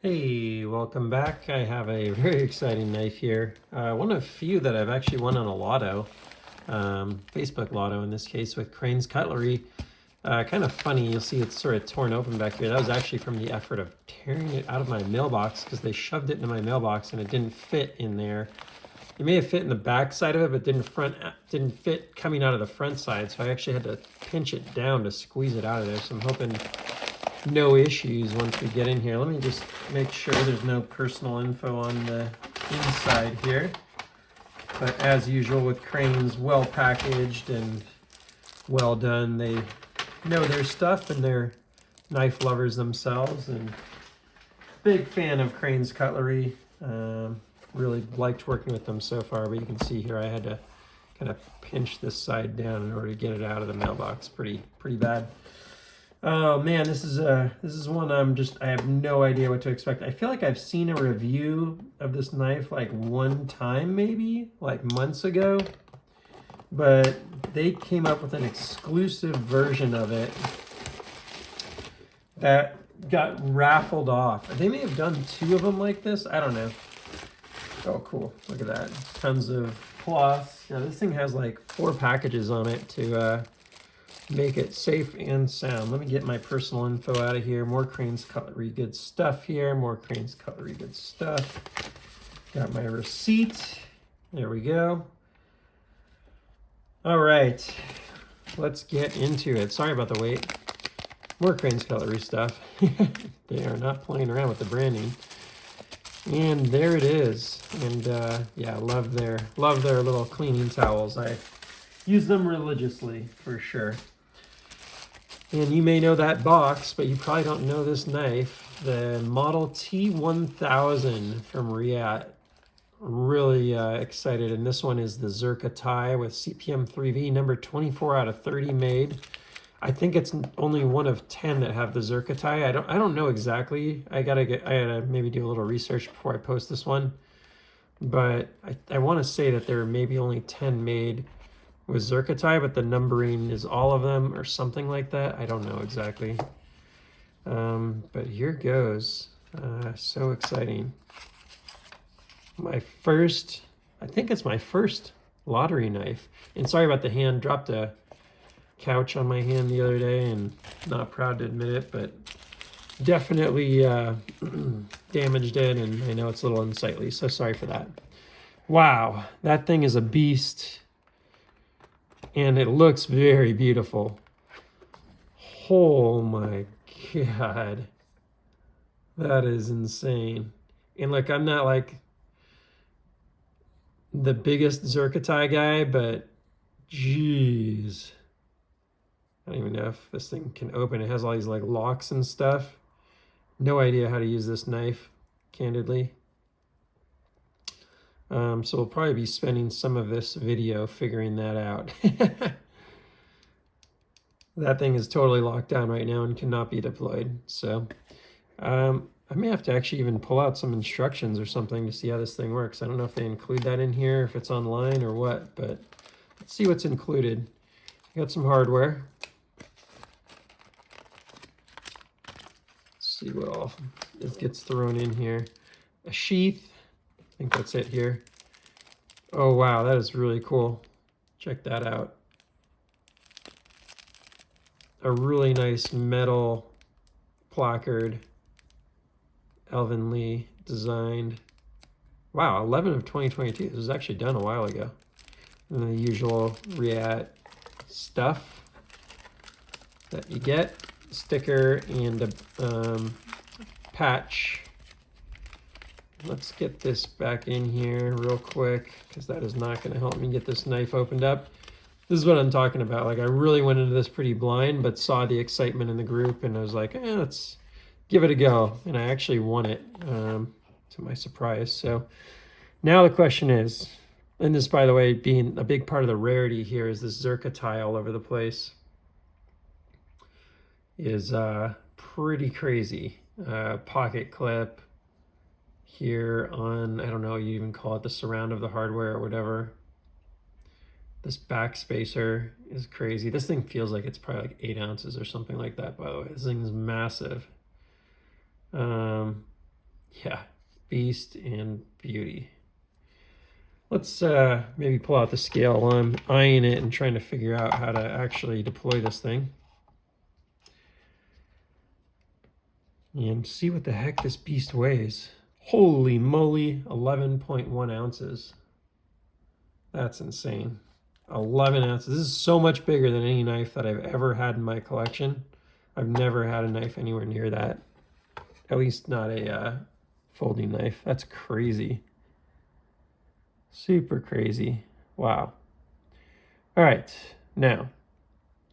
Hey, welcome back. I have a very exciting knife here. One of a few that I've actually won on a lotto, Facebook lotto in this case, with Crane's Cutlery. Kind of funny, you'll see it's sort of torn open back here. That was actually from the effort of tearing it out of my mailbox because they shoved it into my mailbox and it didn't fit in there. It may have fit in the back side of it, but didn't fit coming out of the front side. So I actually had to pinch it down to squeeze it out of there. So I'm hoping no issues once we get in here. Let me just make sure there's no personal info on the inside here. But as usual with Cranes, well packaged and well done. They know their stuff and they're knife lovers themselves. And big fan of Cranes Cutlery. Really liked working with them so far, but you can see here I had to kind of pinch this side down in order to get it out of the mailbox. Pretty bad. Oh man, this is one I have no idea what to expect. I feel like I've seen a review of this knife like one time maybe, like months ago. But they came up with an exclusive version of it that got raffled off. They may have done 2 of them like this. I don't know. Oh, cool. Look at that. Tons of cloths. Now this thing has like 4 packages on it to make it safe and sound. Let me get my personal info out of here. More Cranes Cutlery good stuff here. More Cranes Cutlery good stuff. Got my receipt. There we go. All right, let's get into it. Sorry about the wait. More Cranes Cutlery stuff. They are not playing around with the branding. And there it is. And yeah, love their little cleaning towels. I use them religiously for sure. And you may know that box, but you probably don't know this knife. The model T-1000 from Reate. Really excited. And this one is the ZircuTi with CPM 3V, number 24 out of 30 made. I think it's only one of 10 that have the ZircuTi. I don't know exactly. I gotta maybe do a little research before I post this one. But I want to say that there are maybe only 10 made with ZircuTi, but the numbering is all of them or something like that. I don't know exactly. But here goes. So exciting. I think it's my first lottery knife. And sorry about the hand. Dropped a couch on my hand the other day and not proud to admit it, but definitely damaged it, and I know it's a little unsightly, so sorry for that. Wow, that thing is a beast. And it looks very beautiful. Oh my God. That is insane. And look, I'm not like the biggest ZircuTi guy, but geez. I don't even know if this thing can open. It has all these like locks and stuff. No idea how to use this knife, candidly. So we'll probably be spending some of this video figuring that out. That thing is totally locked down right now and cannot be deployed. So I may have to actually even pull out some instructions or something to see how this thing works. I don't know if they include that in here, if it's online or what, but let's see what's included. Got some hardware. Let's see what all this gets thrown in here. A sheath. I think that's it here. Oh wow, that is really cool. Check that out. A really nice metal placard. Alvin Lee designed. Wow, 11 of 2022. This was actually done a while ago. And the usual Reate stuff that you get. Sticker and a patch. Let's get this back in here real quick because that is not going to help me get this knife opened up. This is what I'm talking about. Like I really went into this pretty blind, but saw the excitement in the group and I was like, let's give it a go. And I actually won it to my surprise. So now the question is, and this, by the way, being a big part of the rarity here is this ZircuTi all over the place is pretty crazy. Pocket clip here on, I don't know, you even call it the surround of the hardware or whatever. This back spacer is crazy. This thing feels like it's probably like 8 ounces or something like that, by the way. This thing is massive. Yeah, beast and beauty. Let's maybe pull out the scale while I'm eyeing it and trying to figure out how to actually deploy this thing. And see what the heck this beast weighs. Holy moly, 11.1 ounces. That's insane. 11 ounces. This is so much bigger than any knife that I've ever had in my collection. I've never had a knife anywhere near that. At least not a folding knife. That's crazy. Super crazy. Wow. All right. Now,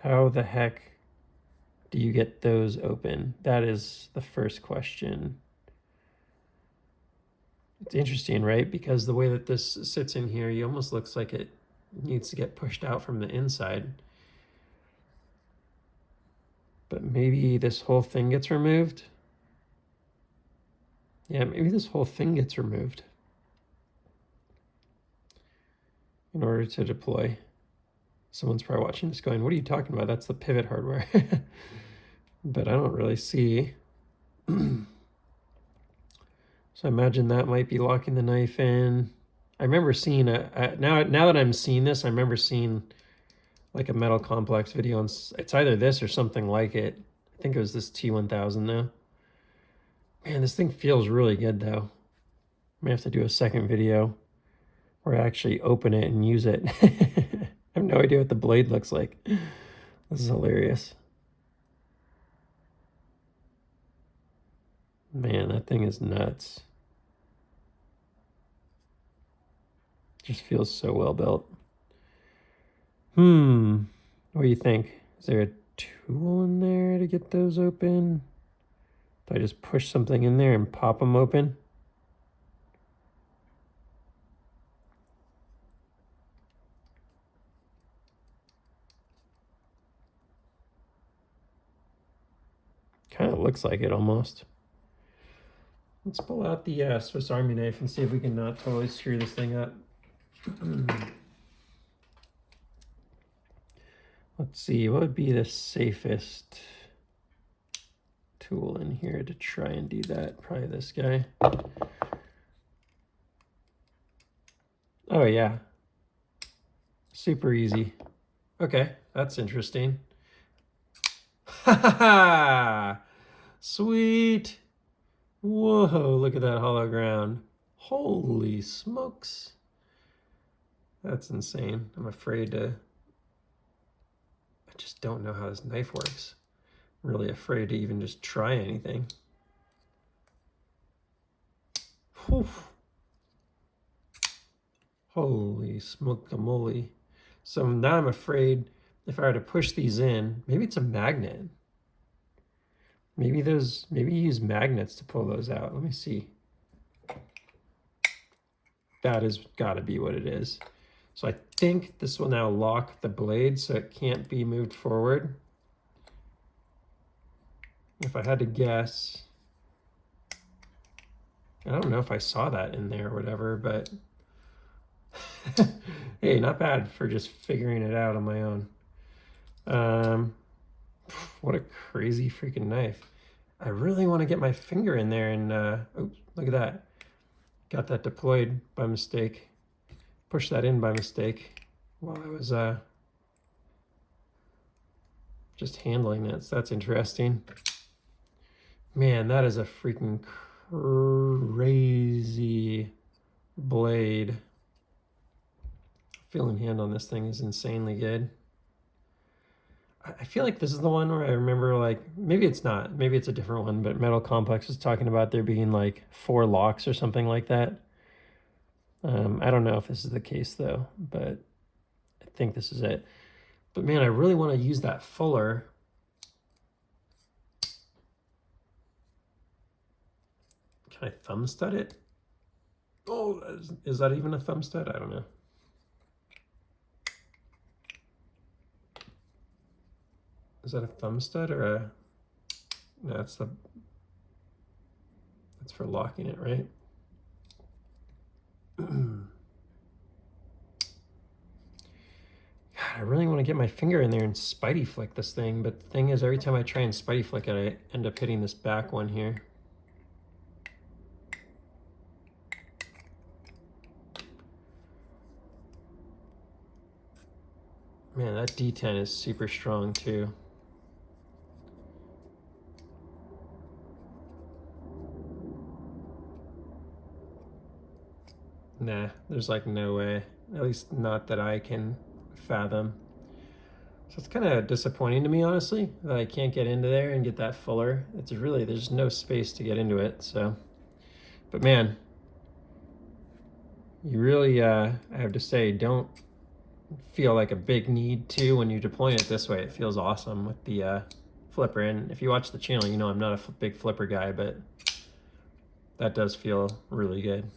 how the heck do you get those open? That is the first question. It's interesting, right? Because the way that this sits in here, it almost looks like it needs to get pushed out from the inside. But maybe this whole thing gets removed. Yeah, maybe this whole thing gets removed in order to deploy. Someone's probably watching this going, what are you talking about? That's the pivot hardware. But I don't really see. So I imagine that might be locking the knife in. I remember seeing now that I'm seeing this, I remember seeing like a Metal Complex video, and it's either this or something like it. I think it was this T-1000 though. Man, this thing feels really good though. I may have to do a second video where I actually open it and use it. I have no idea what the blade looks like. This is hilarious. Man, that thing is nuts. Just feels so well built. What do you think? Is there a tool in there to get those open? Do I just push something in there and pop them open? Kind of looks like it almost. Let's pull out the Swiss Army knife and see if we can not totally screw this thing up. Let's see, what would be the safest tool in here to try and do that? Probably this guy. Oh yeah, super easy. Okay, that's interesting. Ha ha ha! Sweet! Whoa, look at that hollow ground. Holy smokes. That's insane. I'm afraid to... I just don't know how this knife works. I'm really afraid to even just try anything. Whew. Holy smoke-a-moly. So now I'm afraid if I were to push these in, maybe it's a magnet. Maybe you use magnets to pull those out. Let me see. That has got to be what it is. So I think this will now lock the blade so it can't be moved forward. If I had to guess, I don't know if I saw that in there or whatever, but hey, not bad for just figuring it out on my own. What a crazy freaking knife. I really want to get my finger in there and, oops, look at that. Got that deployed by mistake. Pushed that in by mistake while I was just handling it. So that's interesting. Man, that is a freaking crazy blade. Feeling hand on this thing is insanely good. I feel like this is the one where I remember, like, maybe it's not, maybe it's a different one, but Metal Complex was talking about there being like 4 locks or something like that. I don't know if this is the case though, but I think this is it. But man, I really want to use that fuller. Can I thumb stud it? Oh, is that even a thumb stud? I don't know. Is that a thumb stud or a... No, that's for locking it, right? God, I really want to get my finger in there and spidey flick this thing, but the thing is, every time I try and spidey flick it, I end up hitting this back one here. Man, that D10 is super strong too. Nah, there's like no way. At least not that I can fathom. So it's kind of disappointing to me, honestly, that I can't get into there and get that fuller. It's really, there's no space to get into it, so. But man, you really, I have to say, don't feel like a big need to when you're deploying it this way. It feels awesome with the flipper. And if you watch the channel, you know I'm not a big flipper guy, but that does feel really good.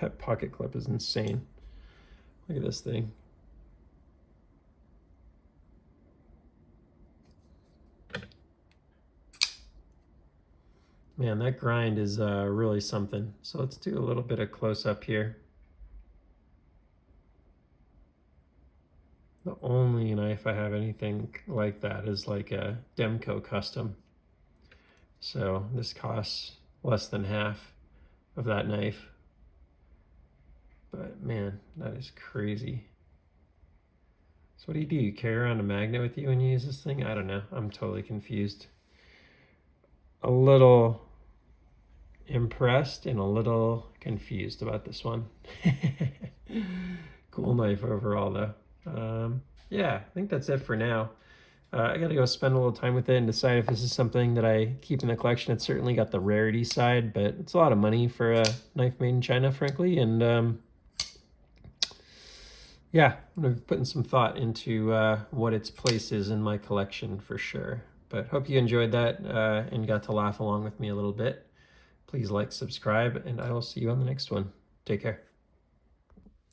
That pocket clip is insane. Look at this thing. Man, that grind is really something. So let's do a little bit of close up here. The only knife I have anything like that is like a Demco custom. So this costs less than half of that knife. But man, that is crazy. So what do? You carry around a magnet with you when you use this thing? I don't know. I'm totally confused. A little impressed and a little confused about this one. Cool knife overall though. Yeah, I think that's it for now. I gotta go spend a little time with it and decide if this is something that I keep in the collection. It's certainly got the rarity side, but it's a lot of money for a knife made in China, frankly. And yeah, I'm gonna be putting some thought into what its place is in my collection for sure. But hope you enjoyed that and got to laugh along with me a little bit. Please like, subscribe, and I will see you on the next one. Take care.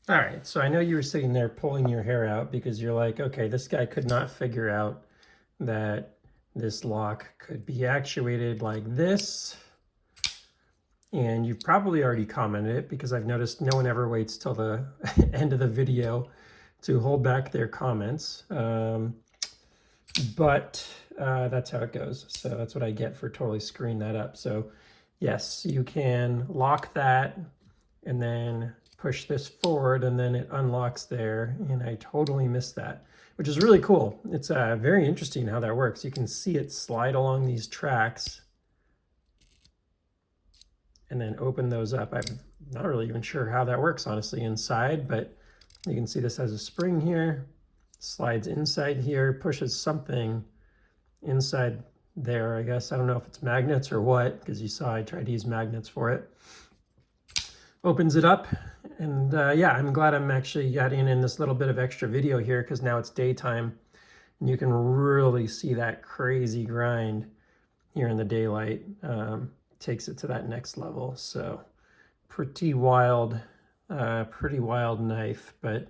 All right, so I know you were sitting there pulling your hair out because you're like, okay, this guy could not figure out that this lock could be actuated like this. And you probably already commented it because I've noticed no one ever waits till the end of the video to hold back their comments. But that's how it goes. So that's what I get for totally screwing that up. So yes, you can lock that and then push this forward and then it unlocks there. And I totally missed that, which is really cool. It's very interesting how that works. You can see it slide along these tracks and then open those up. I'm not really even sure how that works, honestly, inside, but you can see this has a spring here, slides inside here, pushes something inside there, I guess. I don't know if it's magnets or what, because you saw I tried to use magnets for it. Opens it up, and yeah, I'm glad I'm actually adding in this little bit of extra video here because now it's daytime, and you can really see that crazy grind here in the daylight. Takes it to that next level. So pretty wild knife. But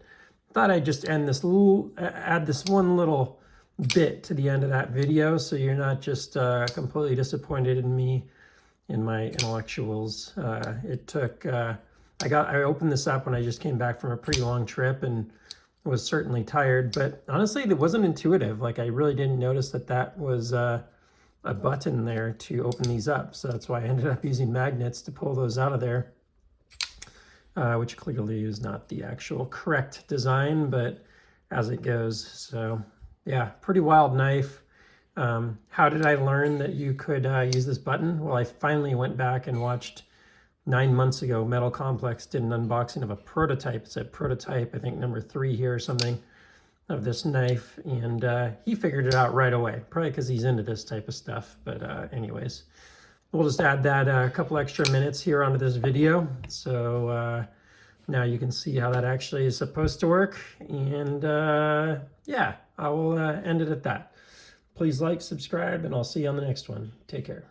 thought I'd just end this add this one little bit to the end of that video, so you're not just completely disappointed in me in my intellectuals. It took I opened this up when I just came back from a pretty long trip and was certainly tired, but honestly it wasn't intuitive. Like I really didn't notice that was a button there to open these up. So that's why I ended up using magnets to pull those out of there, which clearly is not the actual correct design, but as it goes. So yeah, pretty wild knife. How did I learn that you could use this button? Well, I finally went back and watched 9 months ago, Metal Complex did an unboxing of a prototype. It's a prototype, I think number 3 here or something, of this knife, and he figured it out right away, probably because he's into this type of stuff. But anyways, we'll just add that a couple extra minutes here onto this video. So now you can see how that actually is supposed to work. And yeah, I will end it at that. Please like, subscribe, and I'll see you on the next one. Take care.